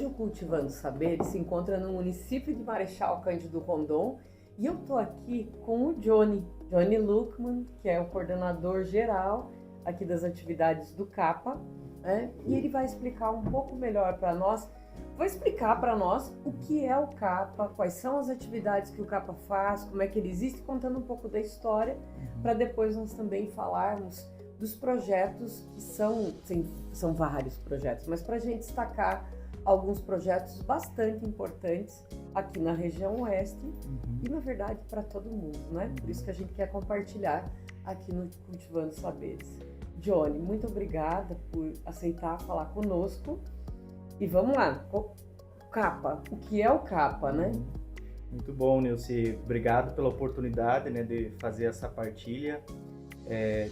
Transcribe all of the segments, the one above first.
O Cultivando Saberes se encontra no município de Marechal Cândido Rondon e eu estou aqui com o Johnny Luckman, que é o coordenador geral aqui das atividades do CAPA, né? E ele vai explicar um pouco melhor para nós, vai explicar para nós o que é o CAPA, quais são as atividades que o CAPA faz, como é que ele existe, contando um pouco da história, para depois nós também falarmos dos projetos que são vários projetos, mas para a gente destacar alguns projetos bastante importantes aqui na região oeste e, na verdade, para todo mundo, né? Por isso que a gente quer compartilhar aqui no Cultivando Saberes. Johnny, muito obrigada por aceitar falar conosco. E vamos lá, o CAPA, o que é o CAPA, né? Muito bom, Nilce. Obrigado pela oportunidade, né, de fazer essa partilha,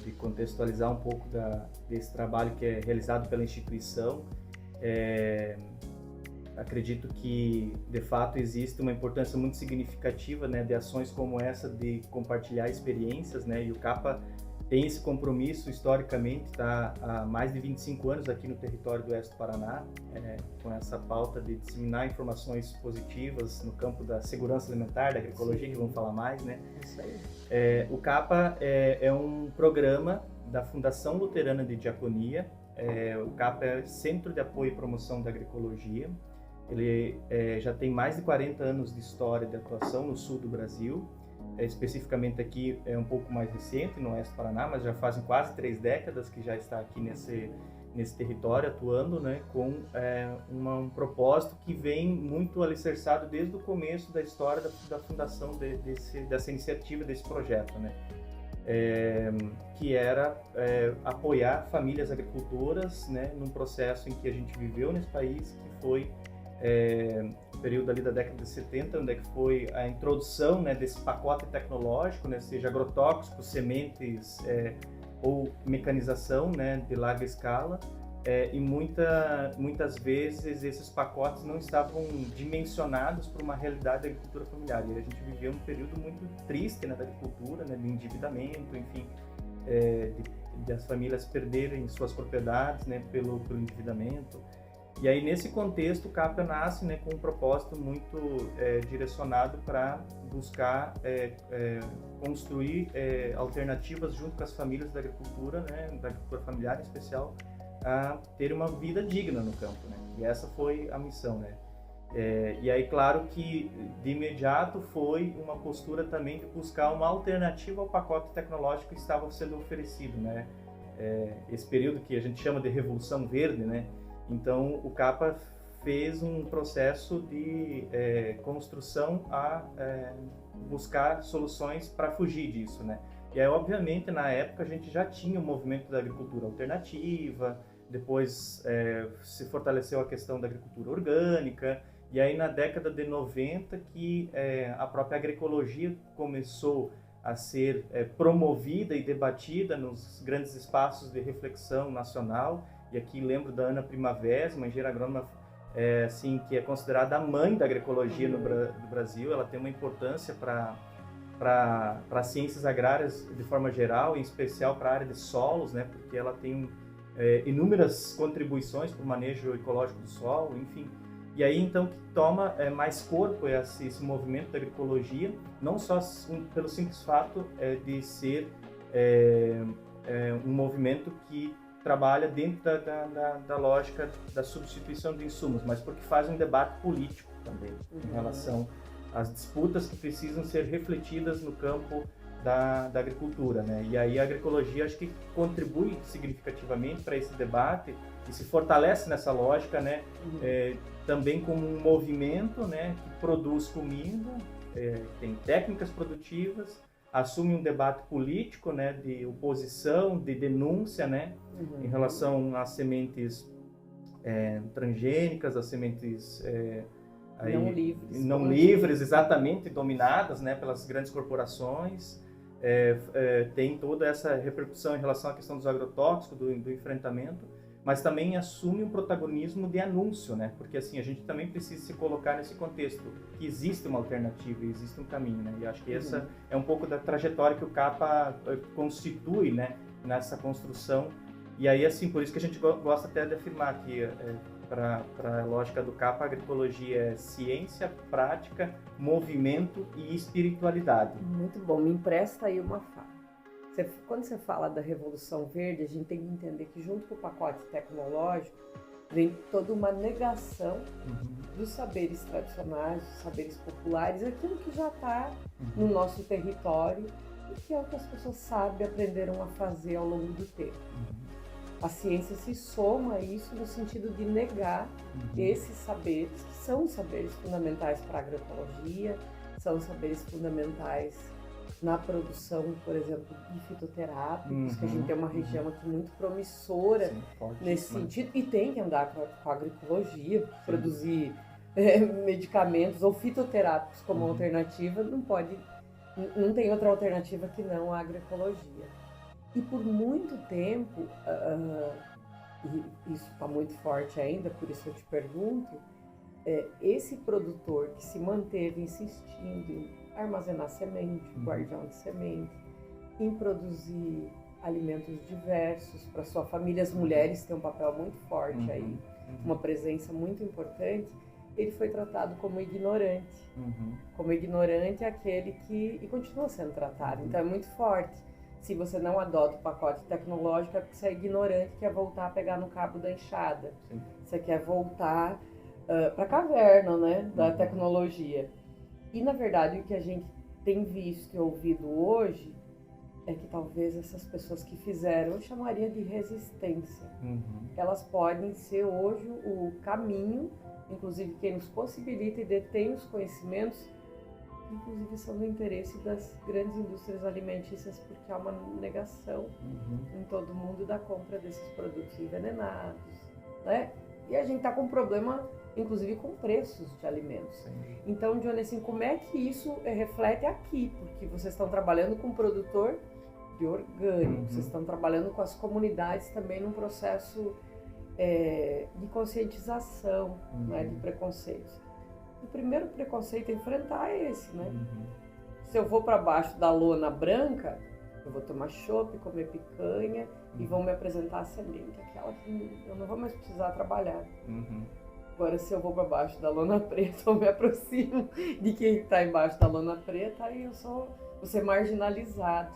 de contextualizar um pouco desse trabalho que é realizado pela instituição. Acredito que, de fato, existe uma importância muito significativa, né, de ações como essa de compartilhar experiências, né, e o CAPA tem esse compromisso historicamente, está há mais de 25 anos aqui no território do Oeste do Paraná, com essa pauta de disseminar informações positivas no campo da segurança alimentar, da agroecologia, que vamos falar mais, né? Isso aí. O CAPA é um programa da Fundação Luterana de Diaconia. O CAPA é Centro de Apoio e Promoção da Agroecologia. Ele já tem mais de 40 anos de história de atuação no sul do Brasil. Especificamente aqui é um pouco mais recente, no Oeste do Paraná, mas já fazem quase 3 décadas que já está aqui nesse território atuando, né, com um propósito que vem muito alicerçado desde o começo da história da fundação dessa iniciativa, desse projeto, né, que era apoiar famílias agricultoras, né, num processo em que a gente viveu nesse país, que foi o período ali da década de 70, onde é que foi a introdução, né, desse pacote tecnológico, né, seja agrotóxicos, sementes ou mecanização, né, de larga escala, e muitas vezes esses pacotes não estavam dimensionados para uma realidade da agricultura familiar. E a gente viveu um período muito triste, né, da agricultura, né, de endividamento, enfim, de as famílias perderem suas propriedades, né, pelo endividamento. E aí, nesse contexto, o CAPA nasce, né, com um propósito muito direcionado para buscar construir alternativas junto com as famílias da agricultura, né, da agricultura familiar em especial, a ter uma vida digna no campo, né? E essa foi a missão, né? E aí, claro que de imediato foi uma postura também de buscar uma alternativa ao pacote tecnológico que estava sendo oferecido, né? Esse período que a gente chama de Revolução Verde, né? Então, o CAPA fez um processo de construção a buscar soluções para fugir disso, né? E aí, obviamente, na época a gente já tinha o movimento da agricultura alternativa, depois se fortaleceu a questão da agricultura orgânica, e aí na década de 90 que a própria agroecologia começou a ser promovida e debatida nos grandes espaços de reflexão nacional. E aqui lembro da Ana Primavera, uma engenheira agrônoma assim, que é considerada a mãe da agroecologia no Brasil. Ela tem uma importância para as ciências agrárias de forma geral, em especial para a área de solos, né, porque ela tem inúmeras contribuições para o manejo ecológico do solo, enfim. E aí, então, que toma mais corpo esse movimento da agroecologia, não só pelo simples fato de ser um movimento que trabalha dentro da lógica da substituição de insumos, mas porque faz um debate político também em relação às disputas que precisam ser refletidas no campo da agricultura, né? E aí a agroecologia acho que contribui significativamente para esse debate e se fortalece nessa lógica, né? Também como um movimento, né, que produz comida, tem técnicas produtivas, assume um debate político, né, de oposição, de denúncia, né, em relação às sementes transgênicas, às sementes não livres, exatamente, dominadas, né, pelas grandes corporações. Tem toda essa repercussão em relação à questão dos agrotóxicos, do enfrentamento, mas também assume um protagonismo de anúncio, né? Porque assim, a gente também precisa se colocar nesse contexto, que existe uma alternativa, existe um caminho, né? E acho que essa é um pouco da trajetória que o CAPA constitui, né, nessa construção. E aí, assim, por isso que a gente gosta até de afirmar que para a lógica do CAPA, a agroecologia é ciência, prática, movimento e espiritualidade. Muito bom, me empresta aí uma fala. Quando você fala da Revolução Verde, a gente tem que entender que junto com o pacote tecnológico vem toda uma negação dos saberes tradicionais, dos saberes populares, aquilo que já está no nosso território e que é o que as pessoas sabem, aprenderam a fazer ao longo do tempo. A ciência se soma a isso no sentido de negar esses saberes, que são saberes fundamentais para a agroecologia, são saberes fundamentais na produção, por exemplo, de fitoterápicos, que a gente tem uma região aqui muito promissora. Sim, nesse sentido, e tem que andar com a agroecologia, produzir medicamentos ou fitoterápicos como alternativa, não tem outra alternativa que não a agroecologia. E por muito tempo, e isso está muito forte ainda, por isso eu te pergunto, esse produtor que se manteve insistindo em armazenar semente, guardião de semente, em produzir alimentos diversos para sua família, as mulheres têm um papel muito forte aí, uma presença muito importante, ele foi tratado como ignorante. Como ignorante é aquele que, e continua sendo tratado, então é muito forte. Se você não adota o pacote tecnológico é porque você é ignorante, quer voltar a pegar no cabo da enxada. Sim. Você quer voltar para a caverna, né, da tecnologia. E, na verdade, o que a gente tem visto e ouvido hoje é que talvez essas pessoas que fizeram, eu chamaria de resistência. Elas podem ser hoje o caminho, inclusive quem nos possibilita e detém os conhecimentos, inclusive são do interesse das grandes indústrias alimentícias, porque há uma negação em todo mundo da compra desses produtos envenenados, né? E a gente está com um problema, inclusive, com preços de alimentos. Sim. Então, Johnny, assim, como é que isso reflete aqui? Porque vocês estão trabalhando com um produtor de orgânico, vocês estão trabalhando com as comunidades também num processo de conscientização, né, de preconceitos. O primeiro preconceito a enfrentar é esse, né? Se eu vou para baixo da lona branca, eu vou tomar chopp, comer picanha e vão me apresentar a semente, aquela que eu não vou mais precisar trabalhar. Agora, se eu vou para baixo da lona preta, eu me aproximo de quem está embaixo da lona preta, aí eu vou ser marginalizado.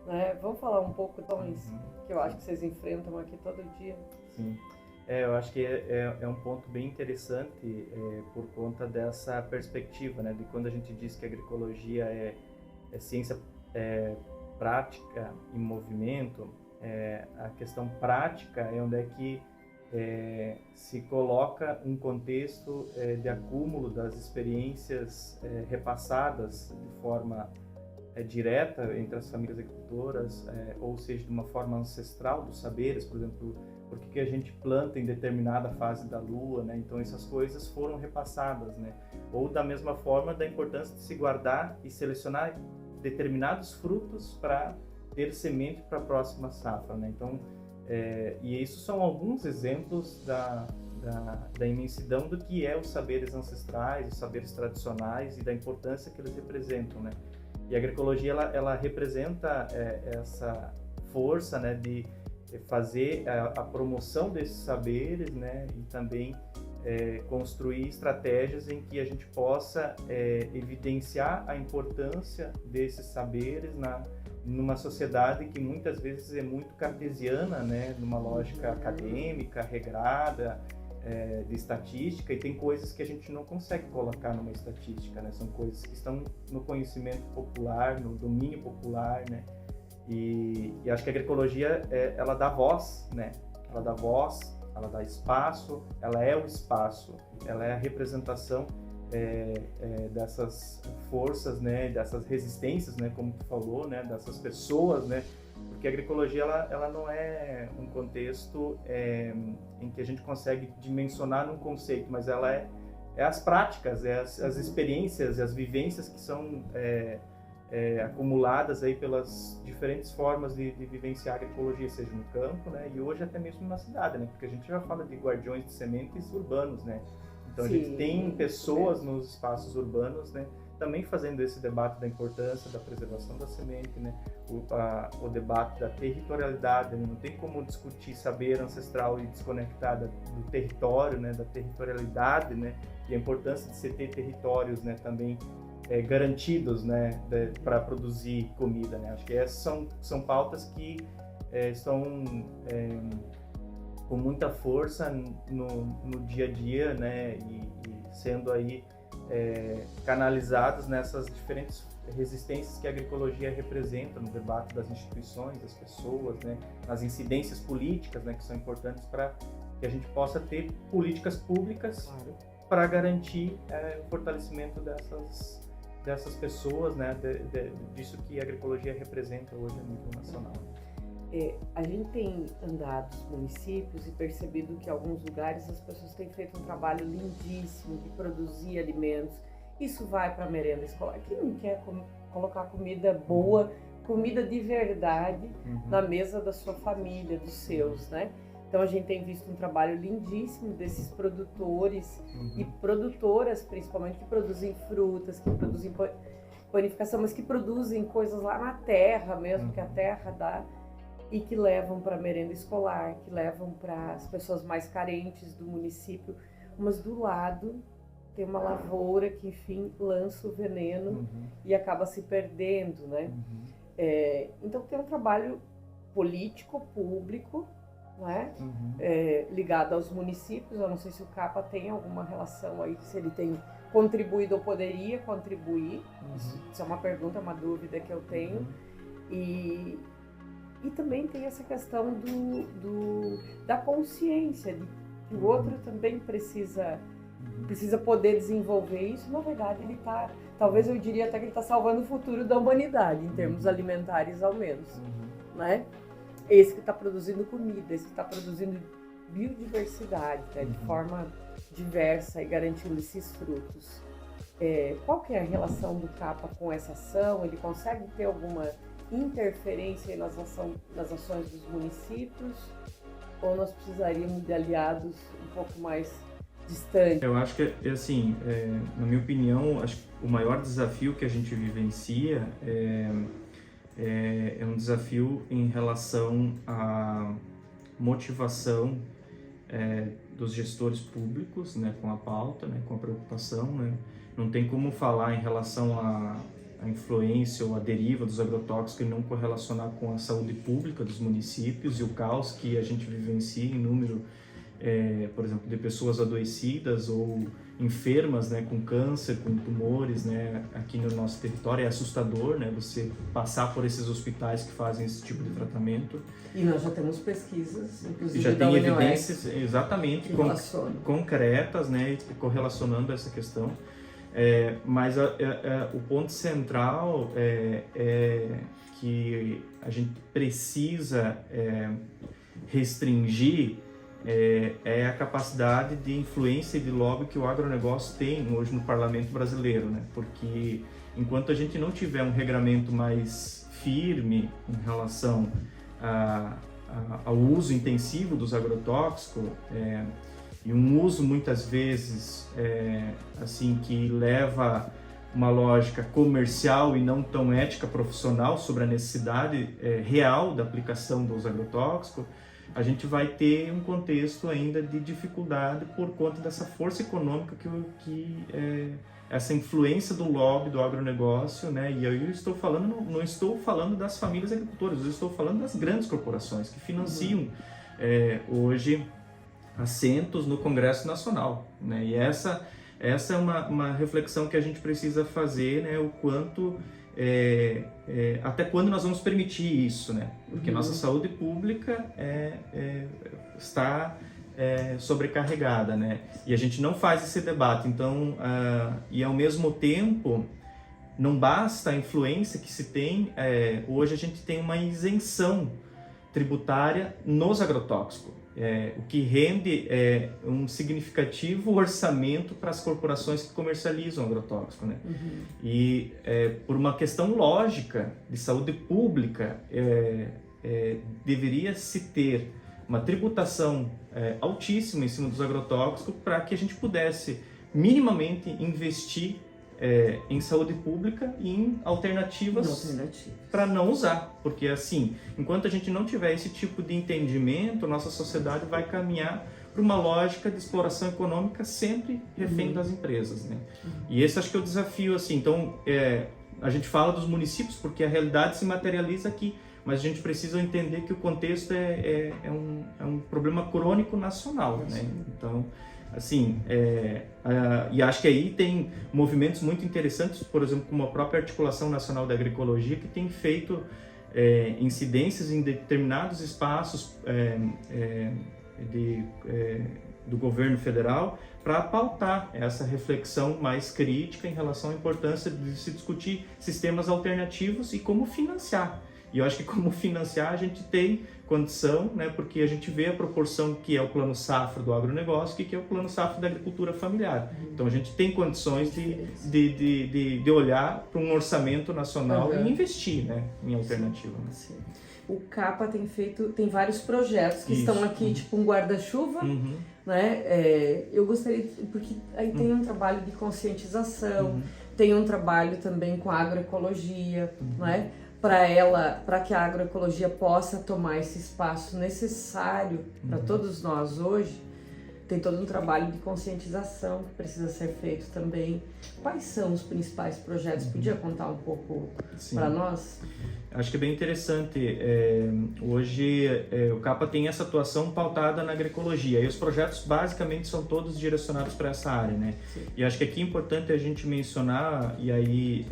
Né? Vamos falar um pouco então isso, que eu acho que vocês enfrentam aqui todo dia. Sim. Eu acho que é um ponto bem interessante por conta dessa perspectiva, né? De quando a gente diz que a agroecologia é ciência prática em movimento, a questão prática é onde é que se coloca um contexto de acúmulo das experiências repassadas de forma direta entre as famílias agricultoras, ou seja, de uma forma ancestral dos saberes, por exemplo, por que a gente planta em determinada fase da lua, né? Então essas coisas foram repassadas, né? Ou da mesma forma da importância de se guardar e selecionar determinados frutos para ter semente para a próxima safra, né? Então, e isso são alguns exemplos da imensidão do que é os saberes ancestrais, os saberes tradicionais e da importância que eles representam, né? E a agroecologia ela representa essa força, né, de fazer a promoção desses saberes, né, e também construir estratégias em que a gente possa evidenciar a importância desses saberes numa sociedade que muitas vezes é muito cartesiana, né, numa lógica acadêmica, regrada, de estatística, e tem coisas que a gente não consegue colocar numa estatística, né, são coisas que estão no conhecimento popular, no domínio popular, né. E acho que a agroecologia, ela dá voz, né? Ela dá voz, ela dá espaço, ela é o espaço, ela é a representação dessas forças, né? Dessas resistências, né? Como tu falou, né? Dessas pessoas, né? Porque a agroecologia, ela não é um contexto em que a gente consegue dimensionar num conceito, mas ela é as práticas, as experiências, as vivências que são acumuladas aí pelas diferentes formas de vivenciar a agroecologia, seja no campo, né, e hoje até mesmo na cidade, né, porque a gente já fala de guardiões de sementes urbanos, né, então sim, a gente tem pessoas nos espaços urbanos, né, também fazendo esse debate da importância da preservação da semente, né? O debate da territorialidade, né? Não tem como discutir saber ancestral e desconectar do território, né? Da territorialidade, né? E a importância de se ter territórios, né? Também garantidos, né? Para produzir comida, né? Acho que essas são pautas que estão com muita força no dia a dia, né? E sendo aí canalizados nessas diferentes resistências que a agroecologia representa no debate das instituições, das pessoas, né, nas incidências políticas, né, que são importantes para que a gente possa ter políticas públicas para garantir o fortalecimento dessas pessoas, né, disso que a agroecologia representa hoje a nível nacional. A gente tem andado nos municípios e percebido que em alguns lugares as pessoas têm feito um trabalho lindíssimo de produzir alimentos. Isso vai para a merenda escolar. Quem não quer colocar comida boa, comida de verdade na mesa da sua família, dos seus, né? Então a gente tem visto um trabalho lindíssimo desses produtores e produtoras, principalmente, que produzem frutas, que produzem panificação, mas que produzem coisas lá na terra mesmo, que a terra dá. E que levam para a merenda escolar, que levam para as pessoas mais carentes do município, mas do lado tem uma lavoura que, enfim, lança o veneno e acaba se perdendo, né? Então tem um trabalho político, público, né? Ligado aos municípios. Eu não sei se o CAPA tem alguma relação aí, se ele tem contribuído ou poderia contribuir. Isso é uma pergunta, uma dúvida que eu tenho. E também tem essa questão da consciência, de que o outro também precisa poder desenvolver isso. Na verdade, ele está, talvez eu diria até que ele está salvando o futuro da humanidade, em termos alimentares ao menos. Né? Esse que está produzindo comida, esse que está produzindo biodiversidade, né? De forma diversa e garantindo esses frutos. Qual que é a relação do CAPA com essa ação? Ele consegue ter alguma interferência nas ações dos municípios, ou nós precisaríamos de aliados um pouco mais distantes? Eu acho que, assim, na minha opinião, acho que o maior desafio que a gente vivencia é um desafio em relação à motivação dos gestores públicos, né, com a pauta, né, com a preocupação, né? Não tem como falar em relação a influência ou a deriva dos agrotóxicos e não correlacionar com a saúde pública dos municípios e o caos que a gente vivencia em número, por exemplo, de pessoas adoecidas ou enfermas, né, com câncer, com tumores, né, aqui no nosso território. É assustador, né, você passar por esses hospitais que fazem esse tipo de tratamento. E nós já temos pesquisas, inclusive já da tem UNOS, evidências exatamente concretas, né, correlacionando essa questão. Mas o ponto central é que a gente precisa restringir a capacidade de influência e de lobby que o agronegócio tem hoje no parlamento brasileiro, né? Porque enquanto a gente não tiver um regramento mais firme em relação ao uso intensivo dos agrotóxicos, e um uso muitas vezes assim que leva uma lógica comercial e não tão ética profissional sobre a necessidade real da aplicação dos agrotóxicos, a gente vai ter um contexto ainda de dificuldade por conta dessa força econômica que essa influência do lobby do agronegócio, né? E eu estou falando, não estou falando das famílias agricultoras, eu estou falando das grandes corporações que financiam hoje assentos no Congresso Nacional, né? E essa é uma reflexão que a gente precisa fazer, né? O quanto, até quando nós vamos permitir isso, né? Porque nossa saúde pública está sobrecarregada, né? E a gente não faz esse debate, então, e ao mesmo tempo, não basta a influência que se tem, hoje a gente tem uma isenção tributária nos agrotóxicos. O que rende um significativo orçamento para as corporações que comercializam agrotóxico, né? E por uma questão lógica de saúde pública, deveria se ter uma tributação altíssima em cima dos agrotóxicos para que a gente pudesse minimamente investir em saúde pública e em alternativas para não usar. Porque assim, enquanto a gente não tiver esse tipo de entendimento, nossa sociedade vai caminhar para uma lógica de exploração econômica sempre refém das empresas, né? E esse acho que é o desafio, assim. Então, a gente fala dos municípios porque a realidade se materializa aqui, mas a gente precisa entender que o contexto é um problema crônico nacional, né? Então, assim, e acho que aí tem movimentos muito interessantes, por exemplo, como a própria Articulação Nacional da Agroecologia, que tem feito incidências em determinados espaços do governo federal para pautar essa reflexão mais crítica em relação à importância de se discutir sistemas alternativos e como financiar. E eu acho que como financiar a gente tem condição, né, porque a gente vê a proporção que é o plano safra do agronegócio e que é o plano safra da agricultura familiar. Então a gente tem condições de olhar para um orçamento nacional e investir, né, em alternativa. Sim. O CAPA tem vários projetos que estão aqui, tipo um guarda-chuva, né? Eu gostaria, porque aí tem um trabalho de conscientização, tem um trabalho também com a agroecologia, né? Para que a agroecologia possa tomar esse espaço necessário para todos nós hoje, tem todo um trabalho de conscientização que precisa ser feito também. Quais são os principais projetos? Podia contar um pouco para nós? Acho que é bem interessante. Hoje o CAPA tem essa atuação pautada na agroecologia e os projetos basicamente são todos direcionados para essa área, né? Sim. E acho que aqui é importante a gente mencionar, e aí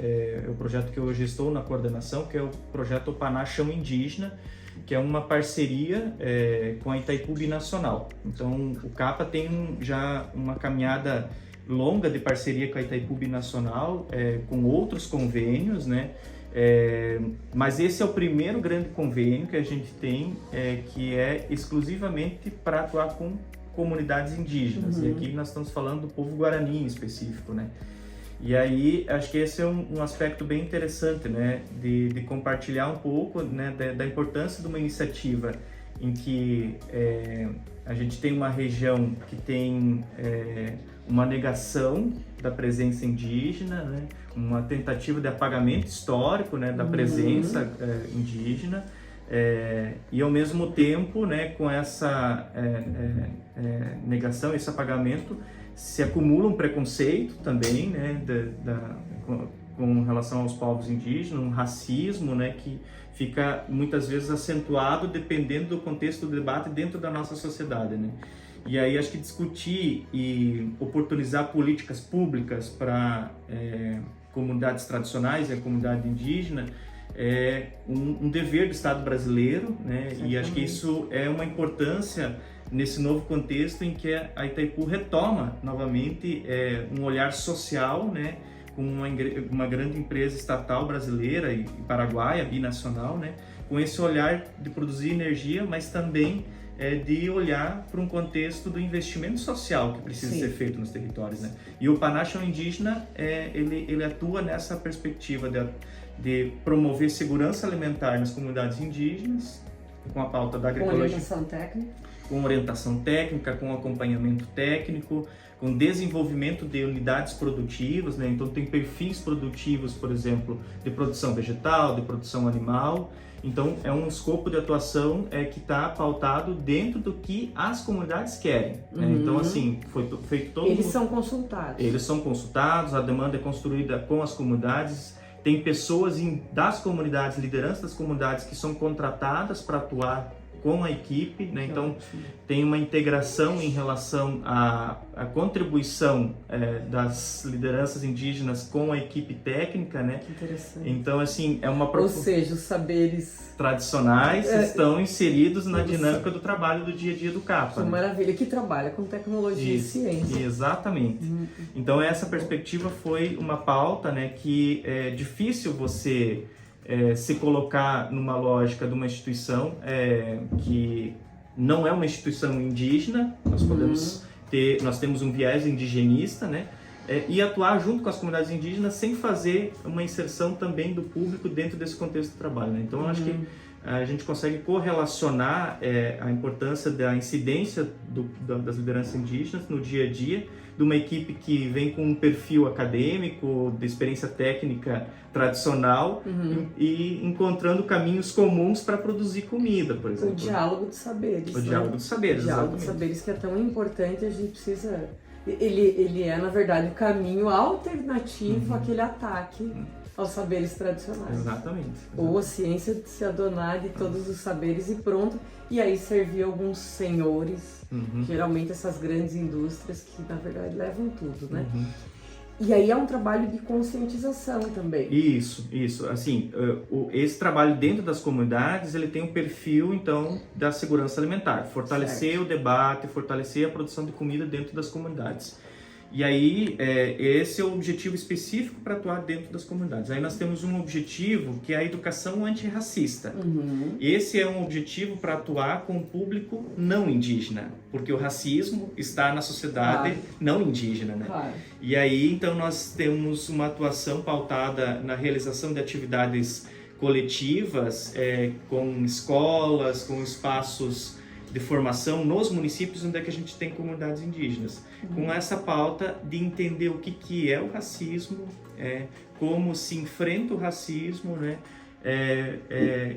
o projeto que eu hoje estou na coordenação, que é o projeto Opaná Chão Indígena, que é uma parceria com a Itaipu Binacional. Então o CAPA tem já uma caminhada longa de parceria com a Itaipu Binacional, com outros convênios, né? Mas esse é o primeiro grande convênio que a gente tem, que é exclusivamente para atuar com comunidades indígenas. E aqui nós estamos falando do povo guarani em específico, né? E aí acho que esse é um aspecto bem interessante, né, de compartilhar um pouco, né, da importância de uma iniciativa em que a gente tem uma região que tem uma negação da presença indígena, né, uma tentativa de apagamento histórico, né, da presença indígena, e ao mesmo tempo, né, com essa negação, esse apagamento, se acumula um preconceito também, né, com relação aos povos indígenas, um racismo, né, que fica muitas vezes acentuado dependendo do contexto do debate dentro da nossa sociedade, né? E aí acho que discutir e oportunizar políticas públicas para comunidades tradicionais e a comunidade indígena é um dever do Estado brasileiro, né? E acho que isso é uma importância nesse novo contexto em que a Itaipu retoma novamente um olhar social, né, com uma grande empresa estatal brasileira e paraguaia, binacional, né, com esse olhar de produzir energia, mas também de olhar para um contexto do investimento social que precisa ser feito nos territórios, né? E o Opaná Chão Indígena, ele atua nessa perspectiva de promover segurança alimentar nas comunidades indígenas, com a pauta da agroecologia. Com orientação técnica, com acompanhamento técnico, com desenvolvimento de unidades produtivas, né? Então tem perfis produtivos, por exemplo, de produção vegetal, de produção animal. Então é um escopo de atuação que está pautado dentro do que as comunidades querem, né? Então assim, foi feito todo... Eles são consultados. Eles são consultados, a demanda é construída com as comunidades. Tem pessoas das comunidades, lideranças das comunidades que são contratadas para atuar com a equipe, né? Então tem uma integração em relação à contribuição das lideranças indígenas com a equipe técnica, né? Que interessante. Então assim ou seja, os saberes tradicionais estão inseridos na dinâmica do trabalho do dia a dia do CAPA. Que maravilha, que trabalha com tecnologia e ciência. Exatamente. Então essa perspectiva foi uma pauta, né, que é difícil você se colocar numa lógica de uma instituição que não é uma instituição indígena. Nós temos um viés indigenista, né? E atuar junto com as comunidades indígenas sem fazer uma inserção também do público dentro desse contexto de trabalho, né? Então eu acho que a gente consegue correlacionar a importância da incidência das lideranças indígenas no dia a dia, de uma equipe que vem com um perfil acadêmico, de experiência técnica tradicional, e encontrando caminhos comuns para produzir comida, por exemplo. O diálogo de saberes. O diálogo de saberes, exatamente. O diálogo de saberes que é tão importante, a gente precisa... Ele é, na verdade, o caminho alternativo àquele ataque aos saberes tradicionais. Exatamente. Ou a ciência de se adonar de todos os saberes e pronto, e aí servir alguns senhores, geralmente essas grandes indústrias que, na verdade, levam tudo, né? E aí é um trabalho de conscientização também. Isso. Assim, esse trabalho dentro das comunidades, ele tem um perfil, então, da segurança alimentar. Fortalecer o debate, fortalecer a produção de comida dentro das comunidades. E aí, esse é o objetivo específico para atuar dentro das comunidades. Aí nós temos um objetivo que é a educação antirracista. Esse é um objetivo para atuar com o público não indígena, porque o racismo está na sociedade não indígena, né? Claro. E aí, então, nós temos uma atuação pautada na realização de atividades coletivas, com escolas, com espaços de formação nos municípios onde é que a gente tem comunidades indígenas, com essa pauta de entender o que é o racismo, como se enfrenta o racismo, né?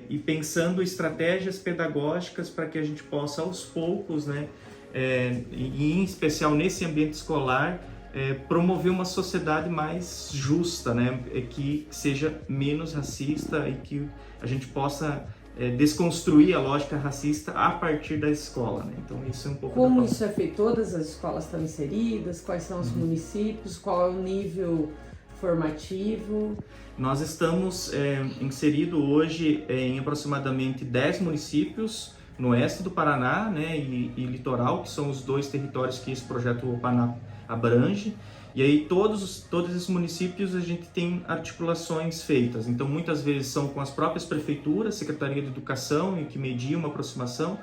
E pensando estratégias pedagógicas para que a gente possa aos poucos, né? E em especial nesse ambiente escolar, promover uma sociedade mais justa, né? Que seja menos racista e que a gente possa desconstruir a lógica racista a partir da escola, né? Então isso é um pouco... Como isso é feito? Todas as escolas estão inseridas? Quais são os municípios? Qual é o nível formativo? Nós estamos inseridos hoje em aproximadamente 10 municípios no oeste do Paraná, né, e litoral, que são os 2 territórios que esse projeto Opaná abrange. E aí todos esses municípios a gente tem articulações feitas, então muitas vezes são com as próprias prefeituras, Secretaria de Educação, e que media uma aproximação,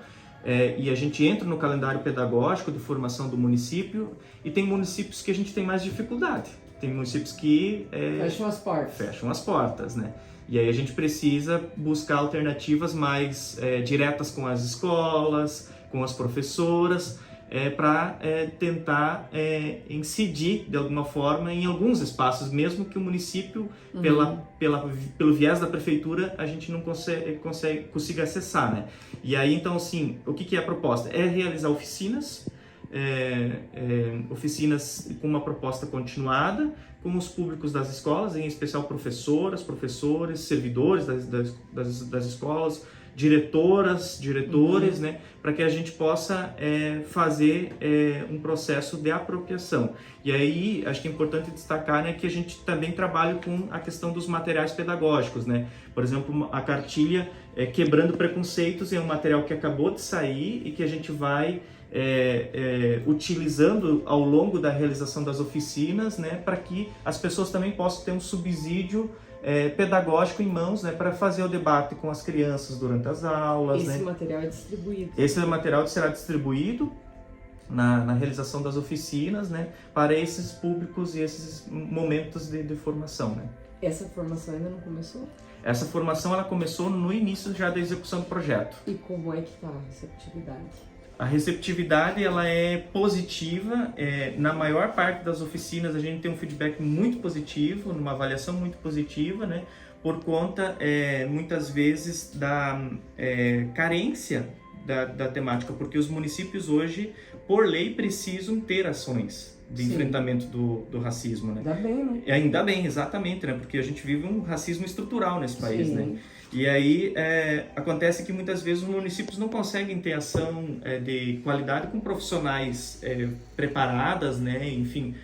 e a gente entra no calendário pedagógico de formação do município, e tem municípios que a gente tem mais dificuldade, tem municípios que fecham as portas, né? E aí a gente precisa buscar alternativas mais diretas com as escolas, com as professoras, para tentar incidir de alguma forma em alguns espaços, mesmo que o município, pelo viés da prefeitura, a gente não consiga acessar, né? E aí, então, assim, o que é a proposta? É realizar oficinas, oficinas com uma proposta continuada, com os públicos das escolas, em especial professoras, professores, servidores das escolas, diretores, né, para que a gente possa fazer um processo de apropriação. E aí, acho que é importante destacar, né, que a gente também trabalha com a questão dos materiais pedagógicos, né? Por exemplo, a cartilha Quebrando Preconceitos é um material que acabou de sair e que a gente vai utilizando ao longo da realização das oficinas, né, para que as pessoas também possam ter um subsídio pedagógico em mãos, né, para fazer o debate com as crianças durante as aulas. Esse material é distribuído. Esse material será distribuído na realização das oficinas, né, para esses públicos e esses momentos de formação, né. Essa formação ainda não começou? Essa formação ela começou no início já da execução do projeto. E como é que está a receptividade? A receptividade ela é positiva, na maior parte das oficinas a gente tem um feedback muito positivo, uma avaliação muito positiva, né, por conta muitas vezes da carência da temática, porque os municípios hoje, por lei, precisam ter ações de enfrentamento do racismo, né? Ainda bem, né? Ainda bem, exatamente, né? Porque a gente vive um racismo estrutural nesse país, né? E aí acontece que muitas vezes os municípios não conseguem ter ação de qualidade com profissionais preparadas, né? Enfim,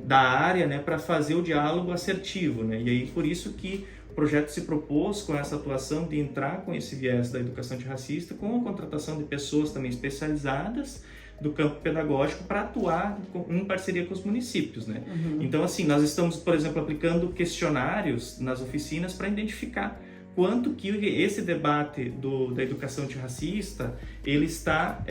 da área, né? Para fazer o diálogo assertivo, né? E aí por isso que o projeto se propôs com essa atuação de entrar com esse viés da educação antirracista, com a contratação de pessoas também especializadas do campo pedagógico para atuar em parceria com os municípios, né? Então, assim, nós estamos, por exemplo, aplicando questionários nas oficinas para identificar quanto que esse debate da educação antirracista ele está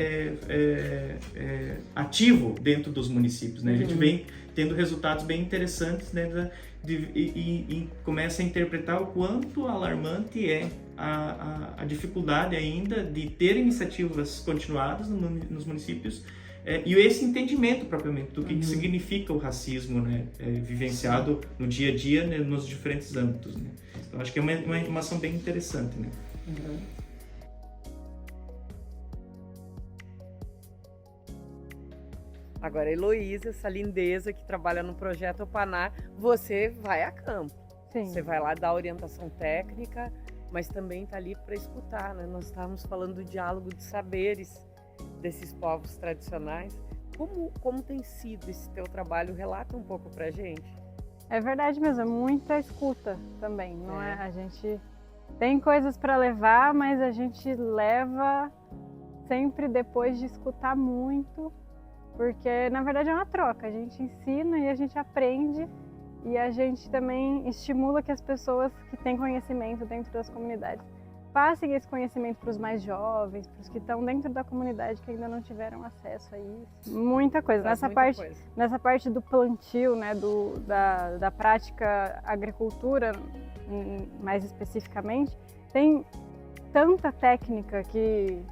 ativo dentro dos municípios, né? A gente vem tendo resultados bem interessantes, né? E começa a interpretar o quanto alarmante é a dificuldade ainda de ter iniciativas continuadas nos municípios e esse entendimento propriamente do que significa o racismo, né, vivenciado no dia a dia, né, nos diferentes âmbitos, né. Então acho que é uma informação bem interessante, né. Agora, Heloísa, essa lindeza que trabalha no Projeto Opanar, você vai a campo. Sim. Você vai lá dar orientação técnica, mas também está ali para escutar, né? Nós estávamos falando do diálogo de saberes desses povos tradicionais. Como tem sido esse teu trabalho? Relata um pouco para a gente. É verdade mesmo, é muita escuta também, não é? A gente tem coisas para levar, mas a gente leva sempre depois de escutar muito, porque na verdade é uma troca, a gente ensina e a gente aprende e a gente também estimula que as pessoas que têm conhecimento dentro das comunidades passem esse conhecimento para os mais jovens, para os que estão dentro da comunidade que ainda não tiveram acesso a isso. Muita coisa. Nessa parte do plantio, né, da prática agricultura, mais especificamente, tem tanta técnica que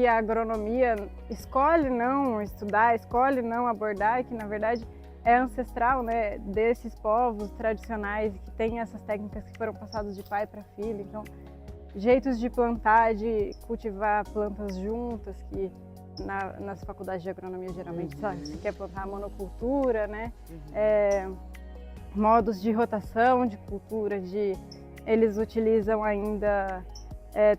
a agronomia escolhe não estudar, escolhe não abordar, e que na verdade é ancestral, né, desses povos tradicionais que têm essas técnicas que foram passadas de pai para filho. Então, jeitos de plantar, de cultivar plantas juntas, que nas faculdades de agronomia geralmente se quer plantar monocultura, né? Modos de rotação de cultura, eles utilizam ainda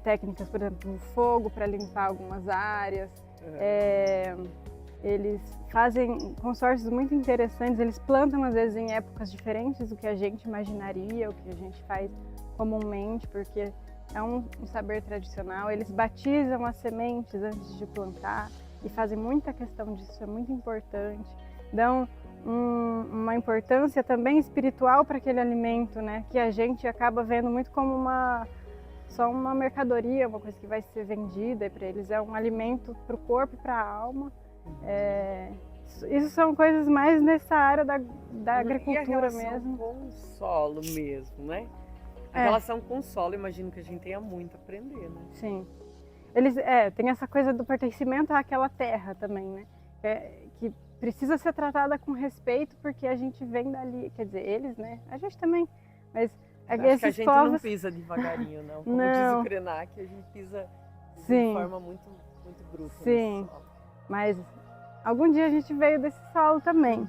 técnicas, por exemplo, fogo para limpar algumas áreas. Eles fazem consórcios muito interessantes, eles plantam às vezes em épocas diferentes do que a gente imaginaria, o que a gente faz comumente, porque é um saber tradicional. Eles batizam as sementes antes de plantar e fazem muita questão disso, é muito importante. Dão uma importância também espiritual para aquele alimento, né? Que a gente acaba vendo muito como só uma mercadoria, uma coisa que vai ser vendida, e para eles é um alimento para o corpo e para a alma. Isso são coisas mais nessa área da agricultura mesmo. E a relação com o solo mesmo, né? A relação com o solo, imagino que a gente tenha muito a aprender, né? Sim. Eles tem essa coisa do pertencimento àquela terra também, né? Que precisa ser tratada com respeito, porque a gente vem dali, quer dizer, eles, né? A gente também, mas acho que a gente não pisa devagarinho, não. Como diz o Krenak, a gente pisa de forma muito, muito bruta. Sim, mas algum dia a gente veio desse solo também.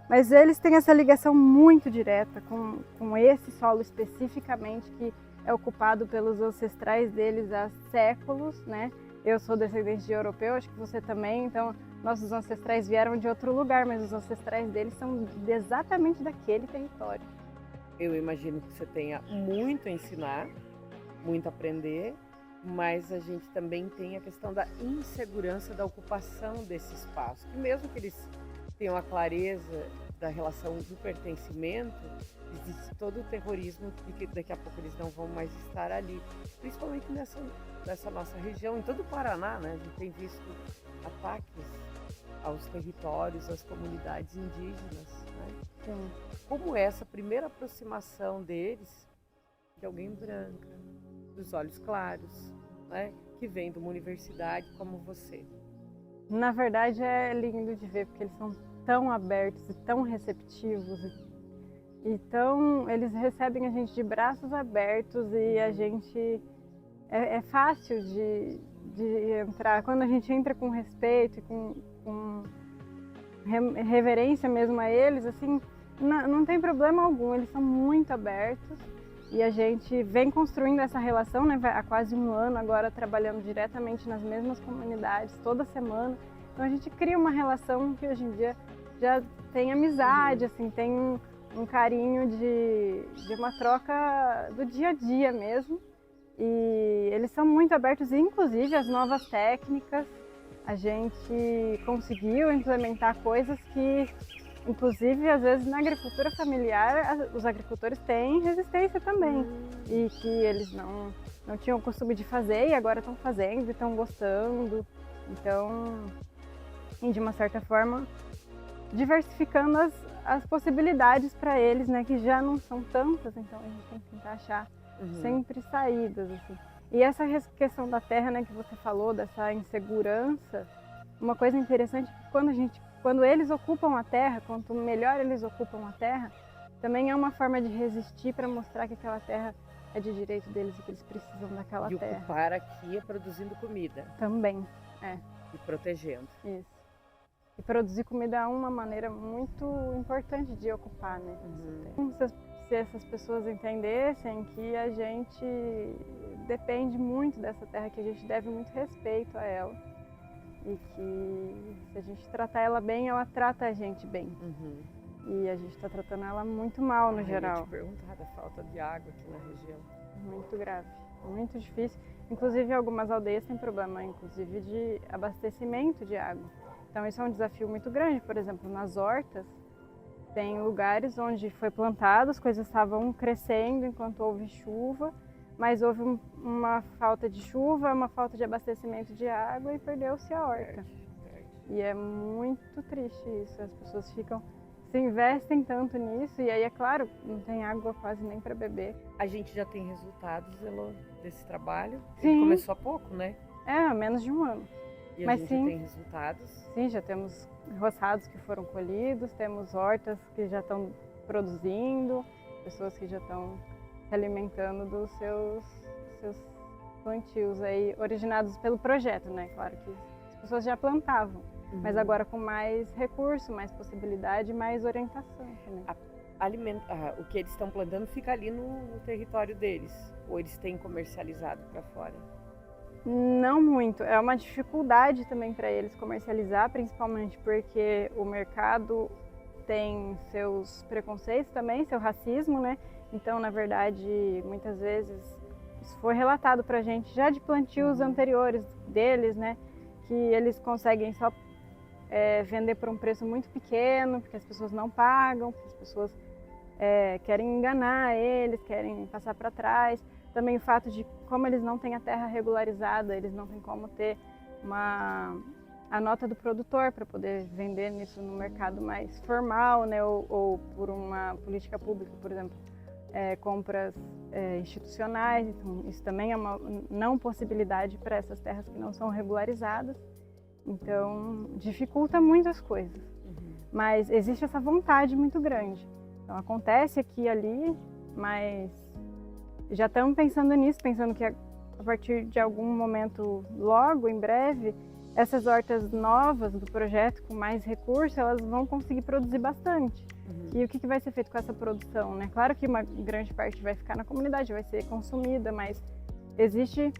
Mas eles têm essa ligação muito direta com esse solo especificamente, que é ocupado pelos ancestrais deles há séculos, né? Eu sou descendente de europeu, acho que você também, então nossos ancestrais vieram de outro lugar, mas os ancestrais deles são exatamente daquele território. Eu imagino que você tenha muito a ensinar, muito a aprender, mas a gente também tem a questão da insegurança da ocupação desse espaço. E mesmo que eles tenham a clareza da relação do pertencimento, existe todo o terrorismo de que daqui a pouco eles não vão mais estar ali. Principalmente nessa nossa região, em todo o Paraná, né? A gente tem visto ataques aos territórios, às comunidades indígenas, né? Sim. Como essa primeira aproximação deles, de alguém branca, dos olhos claros, né? Que vem de uma universidade como você. Na verdade é lindo de ver, porque eles são tão abertos e tão receptivos. Então eles recebem a gente de braços abertos e a gente... É fácil de entrar. Quando a gente entra com respeito e com reverência mesmo a eles, assim, não tem problema algum. Eles são muito abertos e a gente vem construindo essa relação, né, há quase um ano agora, trabalhando diretamente nas mesmas comunidades, toda semana. Então a gente cria uma relação que hoje em dia já tem amizade, assim, tem um carinho de uma troca do dia a dia mesmo. E eles são muito abertos, e inclusive as novas técnicas, a gente conseguiu implementar coisas que, inclusive, às vezes na agricultura familiar, os agricultores têm resistência também. E que eles não tinham o costume de fazer e agora estão fazendo e estão gostando. Então, de uma certa forma, diversificando as possibilidades para eles, né, que já não são tantas, então a gente tem que tentar achar sempre saídas, assim. E essa questão da terra, né, que você falou, dessa insegurança, uma coisa interessante é que quando eles ocupam a terra, quanto melhor eles ocupam a terra, também é uma forma de resistir para mostrar que aquela terra é de direito deles e que eles precisam daquela terra. E ocupar aqui é produzindo comida. Também, E protegendo. Isso. E produzir comida é uma maneira muito importante de ocupar, né? Se essas pessoas entendessem que a gente depende muito dessa terra, que a gente deve muito respeito a ela e que se a gente tratar ela bem, ela trata a gente bem. E a gente está tratando ela muito mal no geral. Eu ia te perguntar da falta de água aqui na região. Muito grave, muito difícil. Inclusive algumas aldeias têm problema, inclusive de abastecimento de água. Então isso é um desafio muito grande. Por exemplo, nas hortas, tem lugares onde foi plantado, as coisas estavam crescendo enquanto houve chuva, mas houve uma falta de chuva, uma falta de abastecimento de água e perdeu-se a horta. E é muito triste isso, as pessoas se investem tanto nisso e aí, é claro, não tem água quase nem para beber. A gente já tem resultados, Elô, desse trabalho? Sim. Ele começou há pouco, né? Há menos de um ano. E Mas a gente sim, já tem resultados? Sim, já temos roçados que foram colhidos, temos hortas que já estão produzindo, pessoas que já estão se alimentando dos seus plantios aí, originados pelo projeto, né? Claro que as pessoas já plantavam, mas agora com mais recurso, mais possibilidade, mais orientação também. O que eles estão plantando fica ali no território deles? Ou eles têm comercializado para fora? Não muito, é uma dificuldade também para eles comercializar, principalmente porque o mercado tem seus preconceitos também, seu racismo, né? Então, na verdade, muitas vezes, isso foi relatado para a gente já de plantios anteriores deles, né? Que eles conseguem só vender por um preço muito pequeno, porque as pessoas não pagam, porque as pessoas querem enganar eles, querem passar para trás. Também o fato de como eles não têm a terra regularizada, eles não têm como ter a nota do produtor para poder vender isso no mercado mais formal, né? Ou por uma política pública, por exemplo, compras institucionais. Então, isso também é uma não possibilidade para essas terras que não são regularizadas. Então, dificulta muitas coisas. Mas existe essa vontade muito grande. Então, acontece aqui e ali, mas já estamos pensando nisso, pensando que a partir de algum momento, logo, em breve, essas hortas novas do projeto, com mais recursos, elas vão conseguir produzir bastante. E o que vai ser feito com essa produção, né? Claro que uma grande parte vai ficar na comunidade, vai ser consumida, mas existe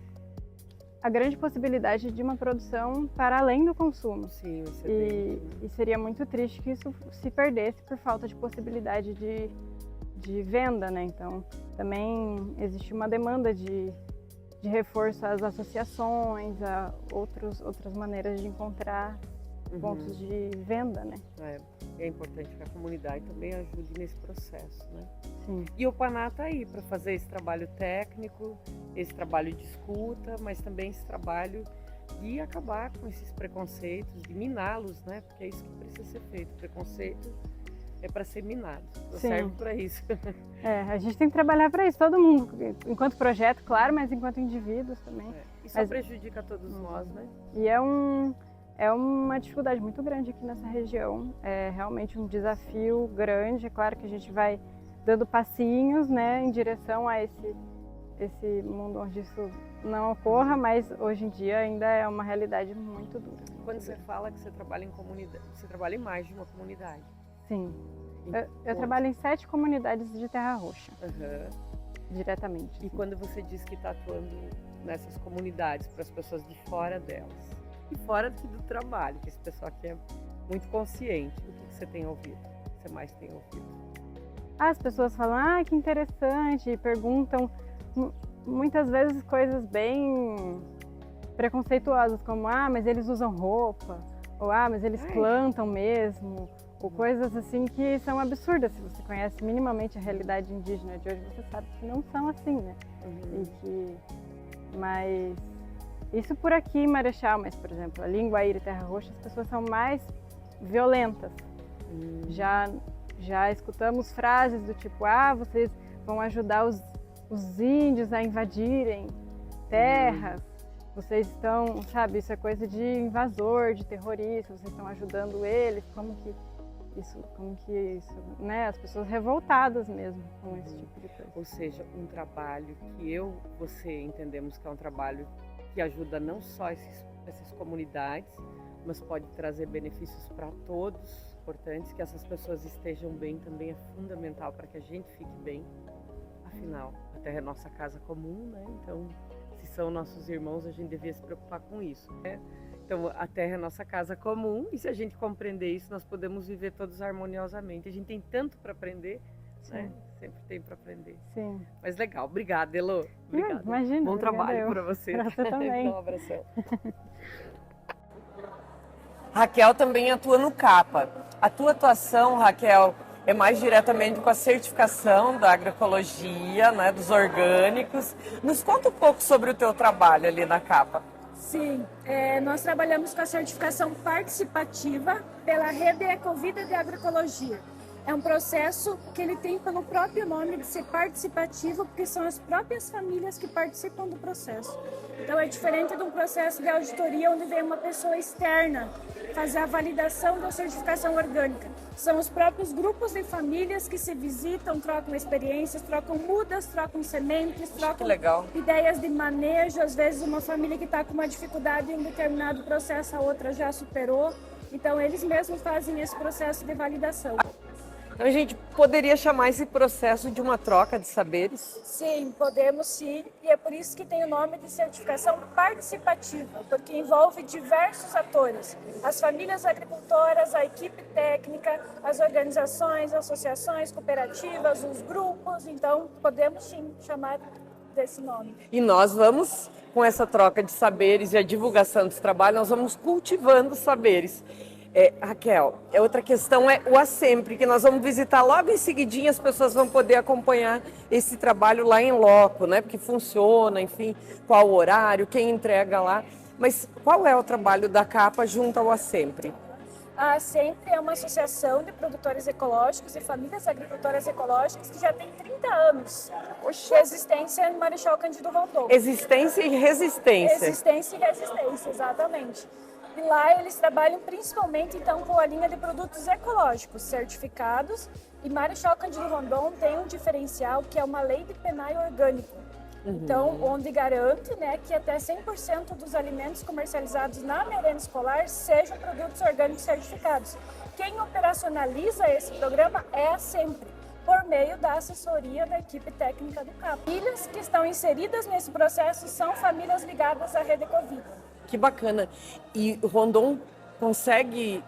a grande possibilidade de uma produção para além do consumo. Sim, e seria muito triste que isso se perdesse por falta de possibilidade de venda, né? Então, também existe uma demanda de reforço às associações, a outras maneiras de encontrar pontos de venda, né? É importante que a comunidade também ajude nesse processo, né? Sim. E o Paná está aí para fazer esse trabalho técnico, esse trabalho de escuta, mas também esse trabalho de acabar com esses preconceitos, de miná-los, né? Porque é isso que precisa ser feito. O preconceito é para ser minado, serve para isso. A gente tem que trabalhar para isso, todo mundo, enquanto projeto, claro, mas enquanto indivíduos também. Isso prejudica todos nós, né? E é uma dificuldade muito grande aqui nessa região, é realmente um desafio grande. É claro que a gente vai dando passinhos, né, em direção a esse mundo onde isso não ocorra, mas hoje em dia ainda é uma realidade muito dura. Quando você fala que você trabalha em comunidade, você trabalha em mais de uma comunidade? Sim. Eu trabalho em 7 comunidades de Terra Roxa, diretamente. E quando você diz que está atuando nessas comunidades, para as pessoas de fora delas, e fora do trabalho, que esse pessoal aqui é muito consciente, o que você tem ouvido? O que você mais tem ouvido? As pessoas falam, que interessante, e perguntam muitas vezes coisas bem preconceituosas, como, mas eles usam roupa, ou mas eles plantam mesmo, ou coisas assim que são absurdas. Se você conhece minimamente a realidade indígena de hoje, você sabe que não são assim, né? Mas isso por aqui em Marechal, mas, por exemplo, ali em Guaíra e Terra Roxa, as pessoas são mais violentas. Já escutamos frases do tipo, vocês vão ajudar os índios a invadirem terras, vocês estão, sabe, isso é coisa de invasor, de terrorista, vocês estão ajudando eles, como que isso, né, as pessoas revoltadas mesmo com esse tipo de coisa. Ou seja, um trabalho que você entendemos que é um trabalho que ajuda não só essas comunidades, mas pode trazer benefícios para todos, importantes, que essas pessoas estejam bem também é fundamental para que a gente fique bem. Afinal, a Terra é nossa casa comum, né? Então, se são nossos irmãos, a gente devia se preocupar com isso, né? Então, a Terra é nossa casa comum e se a gente compreender isso, nós podemos viver todos harmoniosamente. A gente tem tanto para aprender, né? Sempre tem para aprender. Sim. Mas legal, obrigada, Elô. Obrigada. Imagina. Bom trabalho para você. Para você também. Um abração. Raquel também atua no CAPA. A tua atuação, Raquel, é mais diretamente com a certificação da agroecologia, né, dos orgânicos. Nos conta um pouco sobre o teu trabalho ali na CAPA. Sim, nós trabalhamos com a certificação participativa pela Rede Ecovida de Agroecologia. É um processo que ele tem pelo próprio nome de ser participativo, porque são as próprias famílias que participam do processo. Então é diferente de um processo de auditoria onde vem uma pessoa externa fazer a validação da certificação orgânica. São os próprios grupos de famílias que se visitam, trocam experiências, trocam mudas, trocam sementes, trocam ideias de manejo. Às vezes uma família que está com uma dificuldade em um determinado processo, a outra já superou. Então eles mesmos fazem esse processo de validação. Então a gente poderia chamar esse processo de uma troca de saberes? Sim, podemos sim, e é por isso que tem o nome de certificação participativa, porque envolve diversos atores, as famílias agricultoras, a equipe técnica, as organizações, associações, cooperativas, os grupos, então podemos sim chamar desse nome. E nós vamos, com essa troca de saberes e a divulgação desse trabalho, nós vamos cultivando saberes. Raquel, outra questão é o ASEMPRE, que nós vamos visitar logo em seguidinho, as pessoas vão poder acompanhar esse trabalho lá em loco, né? Porque funciona, enfim, qual o horário, quem entrega lá. Mas qual é o trabalho da CAPA junto ao ASEMPRE? A ASEMPRE é uma associação de produtores ecológicos e famílias agricultoras ecológicas que já tem 30 anos de existência em Marechal Cândido Rondon. Existência e resistência. Existência e resistência, exatamente. E lá eles trabalham principalmente então com a linha de produtos ecológicos certificados, e Marechal Cândido Rondon tem um diferencial que é uma lei de PENAI orgânico. Então, onde garante, né, que até 100% dos alimentos comercializados na merenda escolar sejam produtos orgânicos certificados. Quem operacionaliza esse programa é a SEMPRE, por meio da assessoria da equipe técnica do CAPA. Famílias que estão inseridas nesse processo são famílias ligadas à Rede Ecovida. Que bacana. E o Rondon consegue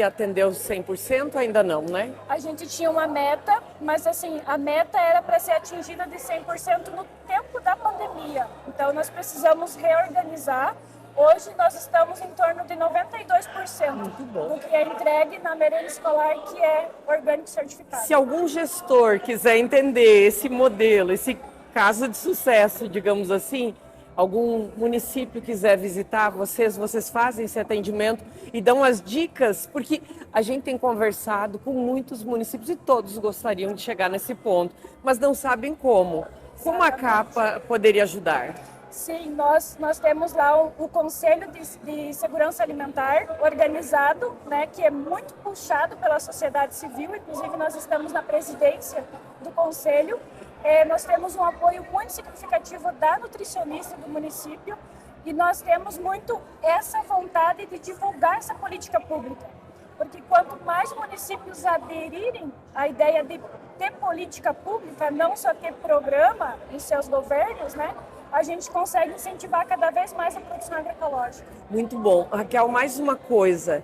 atender os 100% ou ainda não, né? A gente tinha uma meta, mas assim, a meta era para ser atingida de 100% no tempo da pandemia. Então nós precisamos reorganizar. Hoje nós estamos em torno de 92% do que é entregue na merenda escolar, que é orgânico certificado. Se algum gestor quiser entender esse modelo, esse caso de sucesso, digamos assim, algum município quiser visitar vocês fazem esse atendimento e dão as dicas, porque a gente tem conversado com muitos municípios e todos gostariam de chegar nesse ponto, mas não sabem como. Como a CAPA poderia ajudar? Sim, nós temos lá o Conselho de Segurança Alimentar organizado, né, que é muito puxado pela sociedade civil, inclusive nós estamos na presidência do Conselho. Nós temos um apoio muito significativo da nutricionista do município e nós temos muito essa vontade de divulgar essa política pública. Porque quanto mais municípios aderirem à ideia de ter política pública, não só ter programa em seus governos, né, a gente consegue incentivar cada vez mais a produção agroecológica. Muito bom. Raquel, mais uma coisa.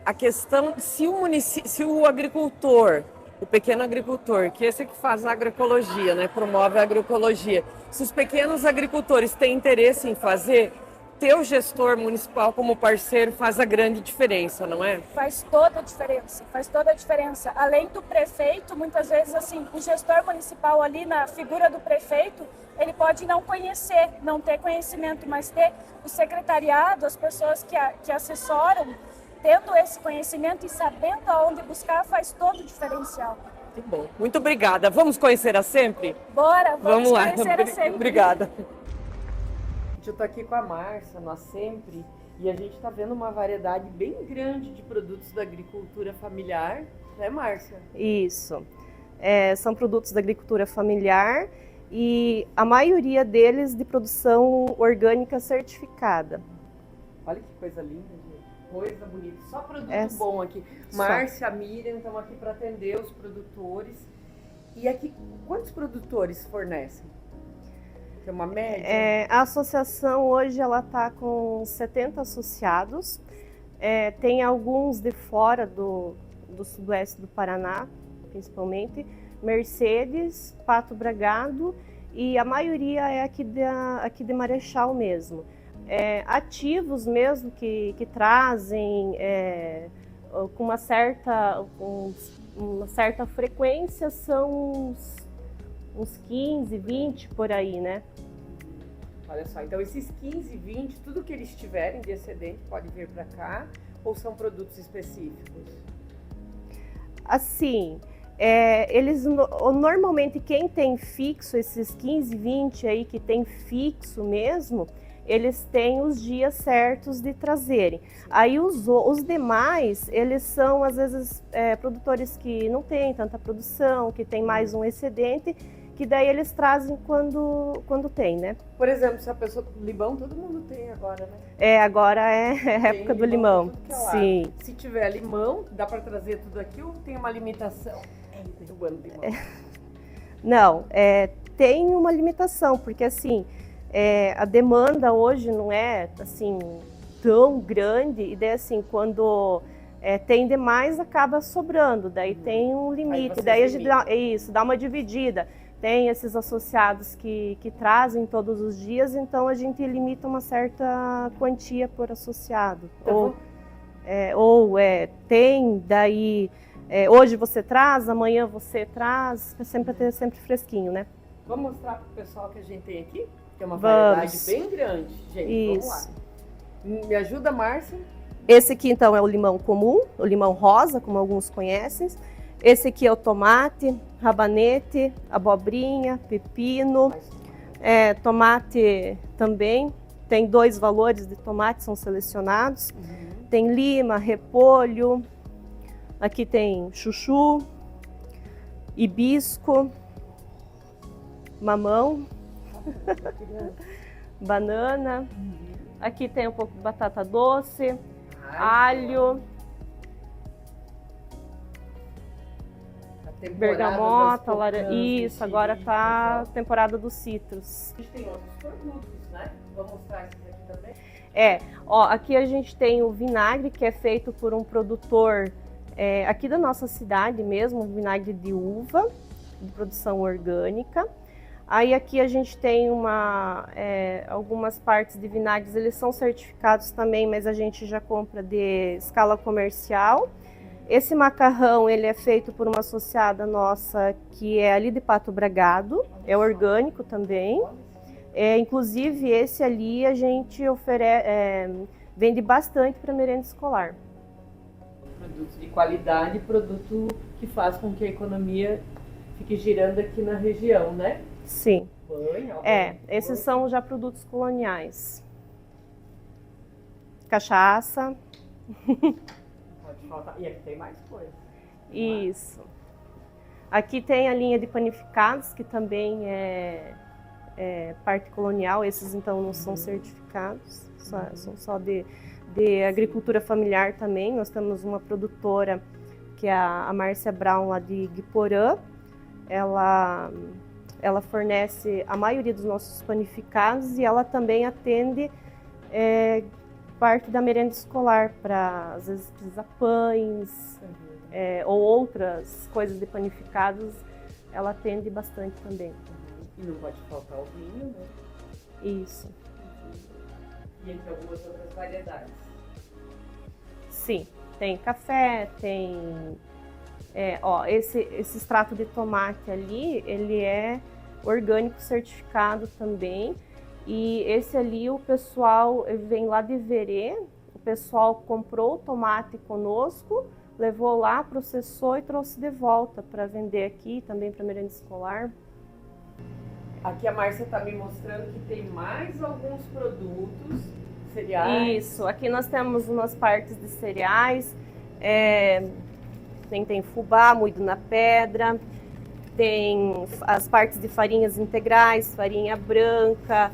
A questão, se o agricultor, o pequeno agricultor, que esse é que faz a agroecologia, né, promove a agroecologia, se os pequenos agricultores têm interesse em fazer, ter o gestor municipal como parceiro faz a grande diferença, não é? Faz toda a diferença, faz toda a diferença. Além do prefeito, muitas vezes assim, o gestor municipal ali na figura do prefeito, ele pode não conhecer, não ter conhecimento, mas ter o secretariado, as pessoas que assessoram, tendo esse conhecimento e sabendo aonde buscar, faz todo o diferencial. Muito bom. Muito obrigada. Vamos conhecer a SEMPRE? Bora, vamos lá. conhecer a SEMPRE. Obrigada. Gente, eu tô aqui com a Márcia, nós sempre, e a gente está vendo uma variedade bem grande de produtos da agricultura familiar, né, Márcia? Isso. São produtos da agricultura familiar e a maioria deles de produção orgânica certificada. Olha que coisa linda, gente. Coisa bonita. Só produto bom aqui. Só. Márcia, Miriam, estamos aqui para atender os produtores. E aqui, quantos produtores fornecem? Tem uma média? A associação hoje ela está com 70 associados. Tem alguns de fora do sudoeste do Paraná, principalmente. Mercedes, Pato Bragado e a maioria é aqui de Marechal mesmo. Ativos mesmo que trazem com uma certa frequência são uns 15, 20 por aí, né? Olha só, então esses 15, 20, tudo que eles tiverem de excedente pode vir para cá ou são produtos específicos? Assim, eles normalmente quem tem fixo, esses 15, 20 aí que tem fixo mesmo, eles têm os dias certos de trazerem. Aí os demais, eles são às vezes produtores que não têm tanta produção, que tem mais um excedente, que daí eles trazem quando tem, né? Por exemplo, se a pessoa limão, todo mundo tem agora, né? Agora é a época do limão. Sim. Se tiver limão, dá para trazer tudo aqui ou tem uma limitação? Derrubando limão. Não, tem uma limitação, porque assim, a demanda hoje não é assim tão grande, e daí assim, quando tem demais acaba sobrando, daí tem um limite, daí a gente dá uma dividida. Tem esses associados que trazem todos os dias, então a gente limita uma certa quantia por associado. Então, tem, daí hoje você traz, amanhã você traz, sempre ter sempre fresquinho, né? Vamos mostrar para o pessoal que a gente tem aqui? Que é uma variedade bem grande, gente. Isso. Vamos lá. Me ajuda, Márcia? Esse aqui então é o limão comum, o limão rosa, como alguns conhecem. Esse aqui é o tomate, rabanete, abobrinha, pepino, tomate também. Tem 2 valores de tomate, são selecionados. Tem lima, repolho, aqui tem chuchu, hibisco, mamão, banana. Aqui tem um pouco de batata doce, alho, bergamota, laranja. Isso, agora tá a temporada dos citros. A gente tem outros produtos, né? Vamos mostrar esses aqui também? Aqui a gente tem o vinagre que é feito por um produtor aqui da nossa cidade mesmo, um vinagre de uva, de produção orgânica. Aí aqui a gente tem algumas partes de vinagres, eles são certificados também, mas a gente já compra de escala comercial. Esse macarrão, ele é feito por uma associada nossa que é ali de Pato Bragado, é orgânico também. Inclusive esse ali a gente vende bastante para merenda escolar. Produtos de qualidade, produto que faz com que a economia fique girando aqui na região, né? Sim. Esses são já produtos coloniais. Cachaça. Pode faltar. E aqui tem mais coisa. Isso. Aqui tem a linha de panificados, que também é parte colonial. Esses então não são certificados, são só de agricultura familiar também. Nós temos uma produtora que é a Márcia Brown, lá de Guiporã. Ela fornece a maioria dos nossos panificados e ela também atende parte da merenda escolar para, às vezes, precisa pães ou outras coisas de panificados, ela atende bastante também. E não pode faltar o vinho, né? Isso. E entre algumas outras variedades. Sim, tem café, tem... esse extrato de tomate ali, ele é orgânico certificado também. E esse ali, o pessoal vem lá de Verê, o pessoal comprou o tomate conosco, levou lá, processou e trouxe de volta para vender aqui, também para merenda escolar. Aqui a Márcia está me mostrando que tem mais alguns produtos, cereais. Isso, aqui nós temos umas partes de cereais, tem fubá, moído na pedra, tem as partes de farinhas integrais, farinha branca,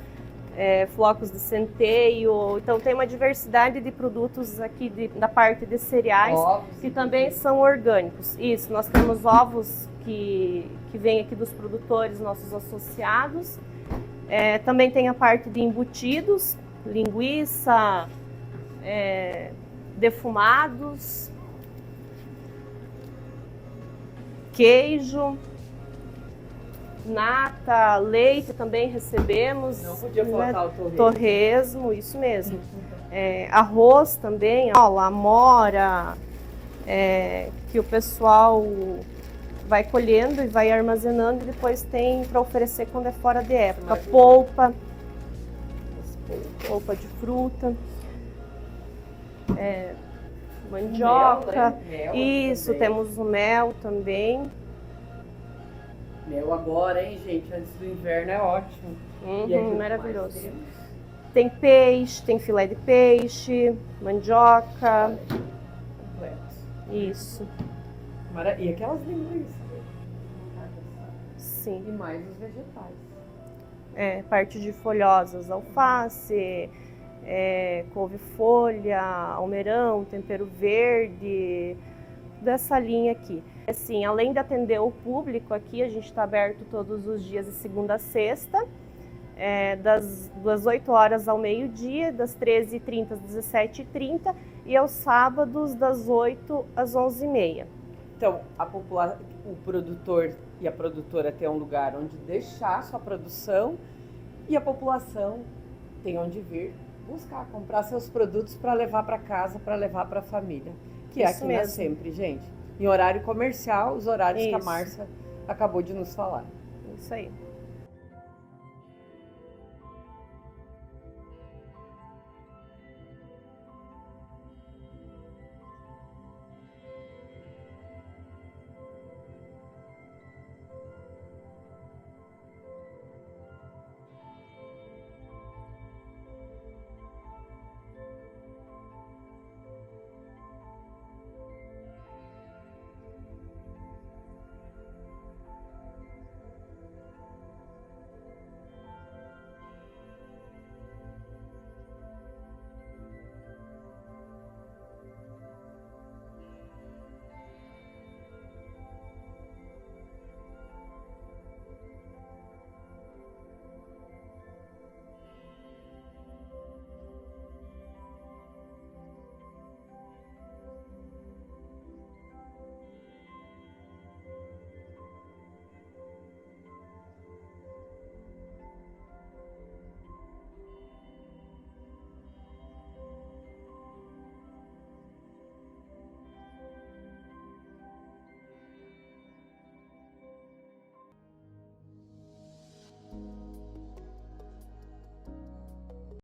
flocos de centeio. Então tem uma diversidade de produtos aqui da parte de cereais, Ovos, que também são orgânicos. Isso, nós temos ovos que vêm aqui dos produtores, nossos associados. Também tem a parte de embutidos, linguiça, defumados, queijo, nata, leite também recebemos. Não podia faltar o torresmo. Torresmo, isso mesmo. Arroz também, amora, que o pessoal vai colhendo e vai armazenando e depois tem para oferecer quando é fora de época. Polpa de fruta, mandioca, Mel, né? Mel isso, também. temos o mel também. Mel agora, hein, gente? Antes do inverno é ótimo. E aqui o que Maravilhoso. mais temos? Tem peixe, tem filé de peixe, mandioca, Completo. isso, E aquelas linguiças. sim. E mais os vegetais. Parte de folhosas, alface, couve-folha, almeirão, tempero verde, dessa linha aqui. Assim, além de atender o público aqui, a gente está aberto todos os dias de segunda a sexta, das 8 horas ao meio-dia, das 13h30 às 17h30 e aos sábados das 8 às 11h30. Então, o produtor e a produtora tem um lugar onde deixar sua produção e a população tem onde vir buscar, comprar seus produtos para levar para casa, para levar para a família. Que é Isso aqui na mesmo. Sempre, gente. Em horário comercial, os horários que a Isso. Márcia acabou de nos falar. Isso aí.